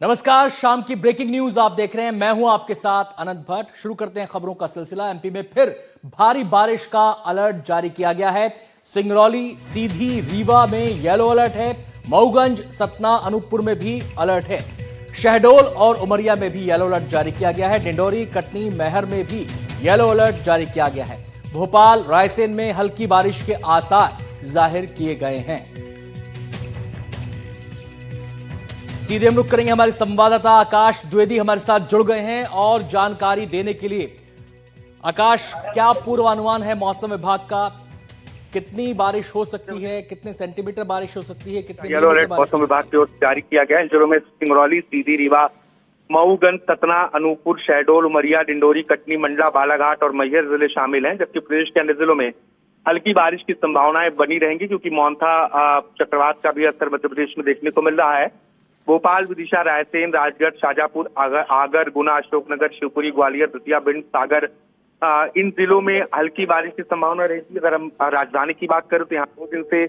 नमस्कार, शाम की ब्रेकिंग न्यूज आप देख रहे हैं। मैं हूं आपके साथ अनंत भट्ट। शुरू करते हैं खबरों का सिलसिला। एमपी में फिर भारी बारिश का अलर्ट जारी किया गया है। सिंगरौली, सीधी, रीवा में येलो अलर्ट है। मऊगंज, सतना, अनूपपुर में भी अलर्ट है। शहडोल और उमरिया में भी येलो अलर्ट जारी किया गया है। डिंडोरी, कटनी, मैहर में भी येलो अलर्ट जारी किया गया है। भोपाल, रायसेन में हल्की बारिश के आसार जाहिर किए गए हैं। सीधे हम रुक करेंगे, हमारे संवाददाता आकाश द्विवेदी हमारे साथ जुड़ गए हैं और जानकारी देने के लिए। आकाश, क्या पूर्वानुमान है मौसम विभाग का? कितनी बारिश हो सकती है, कितने सेंटीमीटर बारिश हो सकती है, कितने येलो अलर्ट मौसम विभाग की ओर से जारी किया गया है। इन जिलों में सिंगरौली, सीधी, रीवा, मऊगंज, सतना, अनूपपुर, शहडोल, उमरिया, डिंडोरी, कटनी, मंडला, बालाघाट और मैहर जिले शामिल हैं। जबकि प्रदेश के अन्य जिलों में हल्की बारिश की संभावनाएं बनी रहेंगी, क्योंकि मॉनथा चक्रवात का भी असर मध्य प्रदेश में देखने को मिल रहा है। भोपाल, विदिशा, रायसेन, राजगढ़, शाजापुर, आगर, गुना, अशोकनगर, शिवपुरी, ग्वालियर, दतिया, भिंड, सागर, इन जिलों में हल्की बारिश की संभावना रहेगी। अगर हम राजधानी की बात करें तो यहाँ 2 दिन से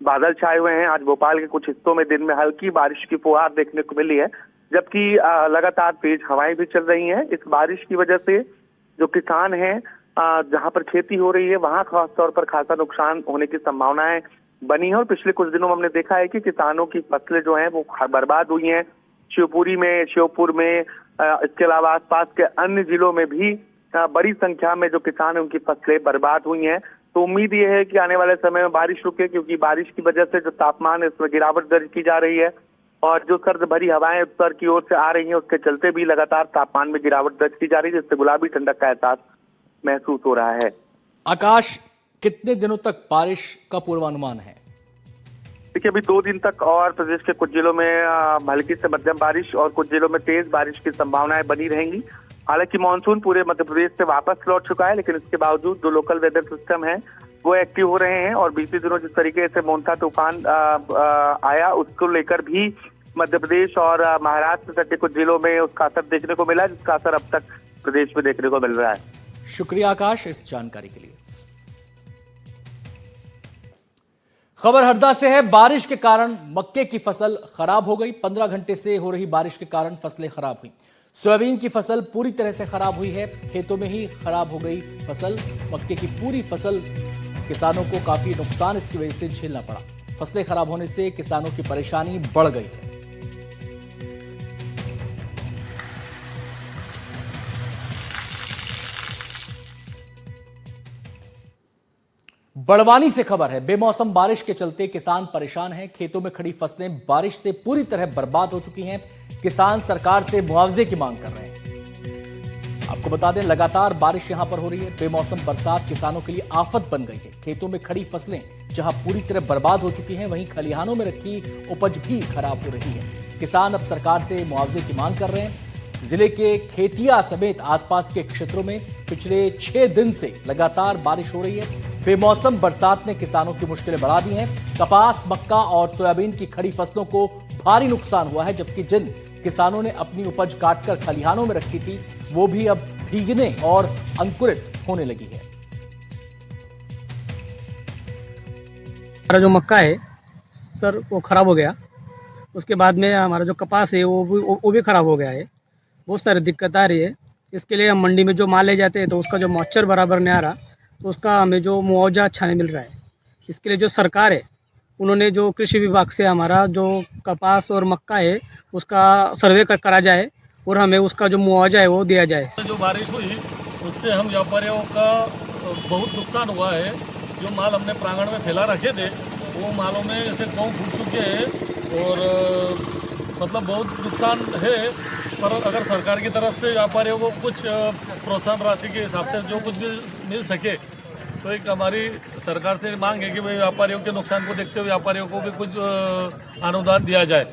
बादल छाए हुए हैं। आज भोपाल के कुछ हिस्सों में दिन में हल्की बारिश की फुहार देखने को मिली है, जबकि लगातार तेज हवाएं भी चल रही हैं। इस बारिश की वजह से जो किसान हैं, जहां पर खेती हो रही है, वहां खासतौर पर खासा नुकसान होने की संभावनाएं बनी है। और पिछले कुछ दिनों में हमने देखा है कि किसानों की फसलें जो हैं वो बर्बाद हुई हैं। शिवपुरी में, श्योपुर में, इसके अलावा आसपास के अन्य जिलों में भी बड़ी संख्या में जो किसान हैं उनकी फसलें बर्बाद हुई हैं। तो उम्मीद ये है कि आने वाले समय में बारिश रुके, क्योंकि बारिश की वजह से जो तापमान है उसमें गिरावट दर्ज की जा रही है और जो सर्द भरी हवाएं उत्तर की ओर से आ रही हैं उसके चलते भी लगातार तापमान में गिरावट दर्ज की जा रही है, जिससे गुलाबी ठंडक का एहसास महसूस हो रहा है। आकाश, कितने दिनों तक बारिश का पूर्वानुमान है? देखिए, अभी 2 दिन तक और प्रदेश के कुछ जिलों में हल्की से मध्यम बारिश और कुछ जिलों में तेज बारिश की संभावनाएं बनी रहेंगी। हालांकि मानसून पूरे मध्य प्रदेश से वापस लौट चुका है, लेकिन इसके बावजूद जो लोकल वेदर सिस्टम है वो एक्टिव हो रहे हैं। और बीते दिनों जिस तरीके से मोन्था तूफान आया, उसको लेकर भी मध्य प्रदेश और महाराष्ट्र से सटे कुछ जिलों में उसका असर देखने को मिला, जिसका असर अब तक प्रदेश में देखने को मिल रहा है। शुक्रिया आकाश इस जानकारी के लिए। खबर हरदा से है। बारिश के कारण मक्के की फसल खराब हो गई। 15 घंटे से हो रही बारिश के कारण फसलें खराब हुई। सोयाबीन की फसल पूरी तरह से खराब हुई है। खेतों में ही खराब हो गई फसल। मक्के की पूरी फसल, किसानों को काफी नुकसान इसकी वजह से झेलना पड़ा। फसलें खराब होने से किसानों की परेशानी बढ़ गई है। बड़वानी से खबर है। बेमौसम बारिश के चलते किसान परेशान हैं। खेतों में खड़ी फसलें बारिश से पूरी तरह बर्बाद हो चुकी हैं। किसान सरकार से मुआवजे की मांग कर रहे हैं। आपको बता दें, लगातार बारिश यहां पर हो रही है। बेमौसम बरसात किसानों के लिए आफत बन गई है। खेतों में खड़ी फसलें जहां पूरी तरह बर्बाद हो चुकी हैं, वहीं खलिहानों में रखी उपज भी खराब हो रही है। किसान अब सरकार से मुआवजे की मांग कर रहे हैं। जिले के खेतिया समेत आसपास के क्षेत्रों में पिछले 6 दिन से लगातार बारिश हो रही है। बेमौसम बरसात ने किसानों की मुश्किलें बढ़ा दी हैं। कपास, मक्का और सोयाबीन की खड़ी फसलों को भारी नुकसान हुआ है, जबकि जिन किसानों ने अपनी उपज काटकर खलिहानों में रखी थी, वो भी अब भीगने और अंकुरित होने लगी है। हमारा जो मक्का है सर वो खराब हो गया। उसके बाद में हमारा जो कपास है वो भी खराब हो गया है। बहुत सारी दिक्कत आ रही है। इसके लिए हम मंडी में जो माल ले जाते हैं तो उसका जो मॉइस्चर बराबर नहीं आ रहा, तो उसका हमें जो मुआवजा अच्छा नहीं मिल रहा है। इसके लिए जो सरकार है उन्होंने जो कृषि विभाग से हमारा जो कपास और मक्का है उसका सर्वे करा जाए और हमें उसका जो मुआवजा है वो दिया जाए। जो बारिश हुई उससे हम व्यापारियों का बहुत नुकसान हुआ है। जो माल हमने प्रांगण में फैला रखे थे वो मालों में ऐसे कौन फूट चुके हैं और मतलब बहुत नुकसान है। पर अगर सरकार की तरफ से व्यापारियों को कुछ प्रोत्साहन राशि के हिसाब से जो कुछ भी मिल सके, तो एक हमारी सरकार से मांग है कि भाई व्यापारियों के नुकसान को देखते हुए व्यापारियों को भी कुछ अनुदान दिया जाए।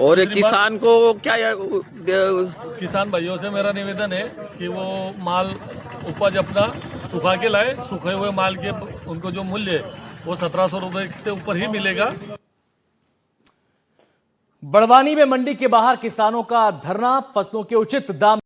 और किसान को क्या किसान भाइयों से मेरा निवेदन है कि वो माल उपज अपना सुखा के लाए। सूखे हुए माल के उनको जो मूल्य है वो 1700 रुपये से ऊपर ही मिलेगा। बड़वानी में मंडी के बाहर किसानों का धरना। फसलों के उचित दाम